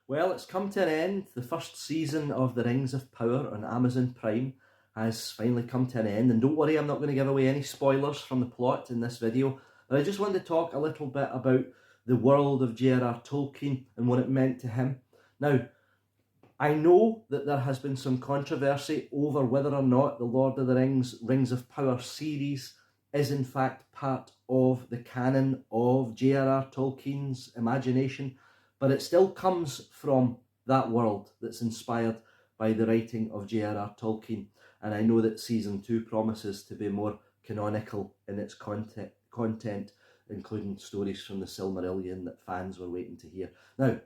Well, it's come to an end. The first season of The Rings of Power on Amazon Prime has finally come to an end. And don't worry, I'm not going to give away any spoilers from the plot in this video. But I just wanted to talk a little bit about the world of J.R.R. Tolkien and what it meant to him. Now, I know that there has been some controversy over whether or not the Lord of the Rings, Rings of Power series is in fact part of the canon of J.R.R. Tolkien's imagination, but it still comes from that world that's inspired by the writing of J.R.R. Tolkien. And I know that season 2 promises to be more canonical in its content, including stories from the Silmarillion that fans were waiting to hear. Now,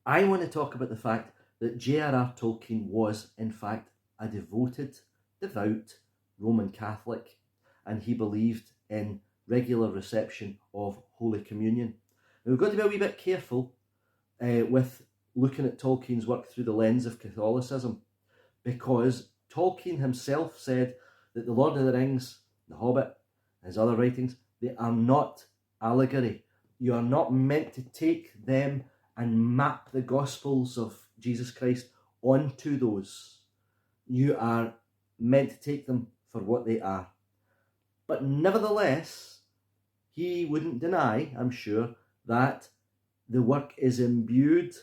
I want to talk about the fact that J.R.R. Tolkien was, in fact, a devout Roman Catholic, and he believed in regular reception of Holy Communion. Now, we've got to be a wee bit careful with looking at Tolkien's work through the lens of Catholicism, because Tolkien himself said that the Lord of the Rings, the Hobbit, and his other writings, they are not allegory. You are not meant to take them and map the Gospels of Jesus Christ onto those. You are meant to take them for what they are. But nevertheless, he wouldn't deny, I'm sure, that the work is imbued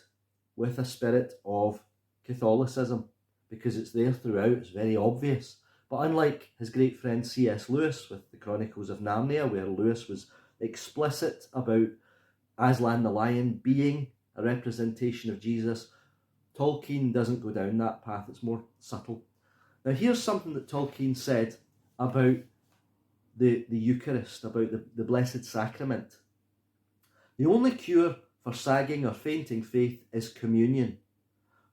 with a spirit of Catholicism, because it's there throughout, it's very obvious. But unlike his great friend C.S. Lewis with the Chronicles of Narnia, where Lewis was explicit about Aslan the Lion being a representation of Jesus, Tolkien doesn't go down that path, it's more subtle. Now here's something that Tolkien said about the Eucharist, about the Blessed Sacrament. The only cure for sagging or fainting faith is communion.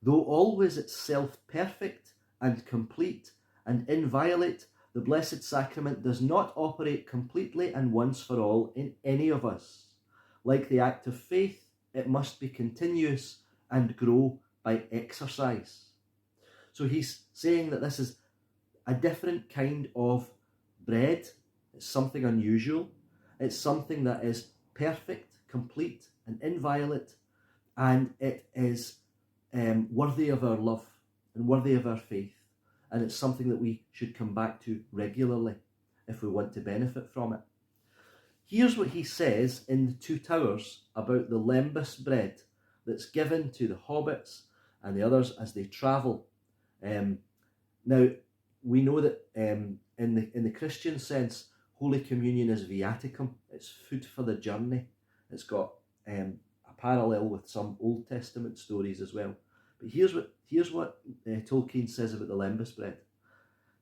Though always itself perfect and complete and inviolate, the Blessed Sacrament does not operate completely and once for all in any of us. Like the act of faith, it must be continuous and grow by exercise. So he's saying that this is a different kind of bread. It's something unusual. It's something that is perfect, complete, and inviolate, and it is worthy of our love and worthy of our faith, and it's something that we should come back to regularly if we want to benefit from it. Here's what he says in the Two Towers about the Lembus Bread that's given to the hobbits and the others as they travel. Now, we know that in the Christian sense, Holy Communion is viaticum. It's food for the journey. It's got a parallel with some Old Testament stories as well. But here's what Tolkien says about the Lembus Bread.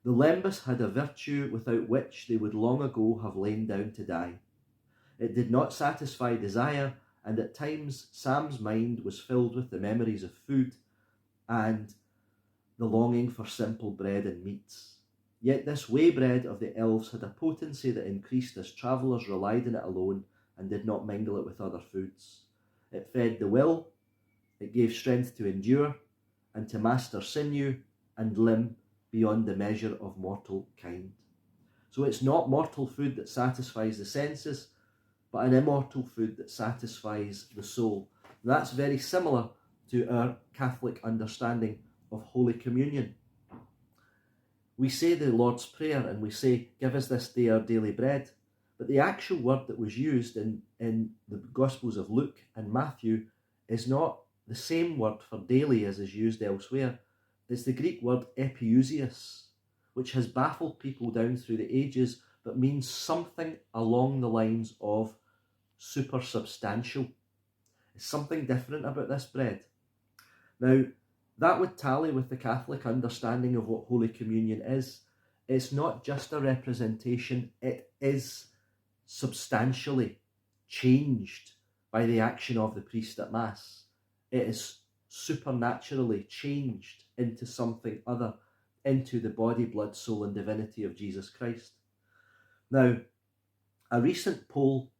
The Lembus had a virtue without which they would long ago have lain down to die. It did not satisfy desire, and at times Sam's mind was filled with the memories of food and the longing for simple bread and meats. Yet this way bread of the elves had a potency that increased as travellers relied on it alone and did not mingle it with other foods. It fed the will, it gave strength to endure, and to master sinew and limb beyond the measure of mortal kind. So it's not mortal food that satisfies the senses, but an immortal food that satisfies the soul. And that's very similar to our Catholic understanding of Holy Communion. We say the Lord's Prayer and we say, "Give us this day our daily bread." But the actual word that was used in the Gospels of Luke and Matthew is not the same word for daily as is used elsewhere. It's the Greek word epiousios, which has baffled people down through the ages, but means something along the lines of supersubstantial. There's something different about this bread. Now, that would tally with the Catholic understanding of what Holy Communion is. It's not just a representation, it is substantially changed by the action of the priest at Mass. It is supernaturally changed into something other, into the body, blood, soul, and divinity of Jesus Christ. Now, a recent poll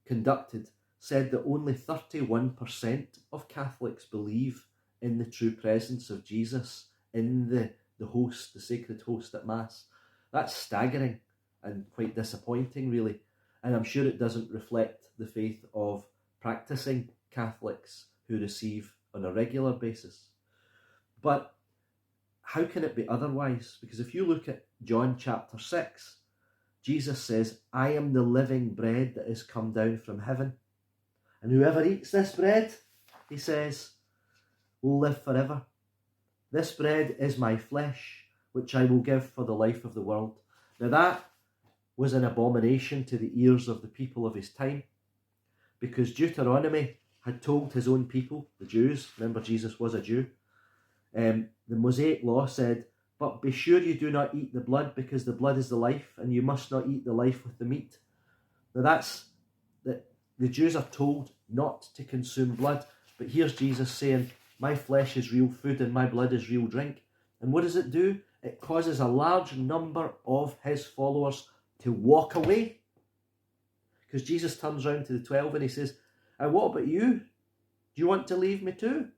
conducted said that only 31% of Catholics believe in the true presence of Jesus in the host, the sacred host at Mass. That's staggering and quite disappointing, really. And I'm sure it doesn't reflect the faith of practicing Catholics who receive on a regular basis. But how can it be otherwise? Because if you look at John chapter 6, Jesus says, I am the living bread that is come down from heaven. And whoever eats this bread, he says, will live forever. This bread is my flesh, which I will give for the life of the world. Now that was an abomination to the ears of the people of his time, because Deuteronomy had told his own people, the Jews, remember Jesus was a Jew, the Mosaic law said, but be sure you do not eat the blood, because the blood is the life, and you must not eat the life with the meat. Now that's, the Jews are told not to consume blood, but here's Jesus saying, my flesh is real food and my blood is real drink. And what does it do? It causes a large number of his followers to walk away. Because Jesus turns around to the 12 and he says, and what about you? Do you want to leave me too?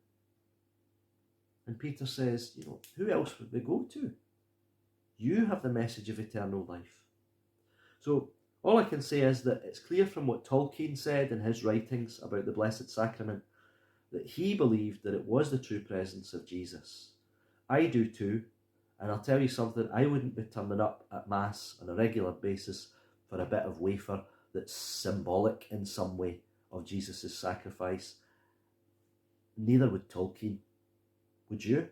And Peter says, who else would we go to? You have the message of eternal life. So all I can say is that it's clear from what Tolkien said in his writings about the Blessed Sacrament that he believed that it was the true presence of Jesus. I do too, and I'll tell you something, I wouldn't be turning up at Mass on a regular basis for a bit of wafer that's symbolic in some way of Jesus' sacrifice. Neither would Tolkien. Would you?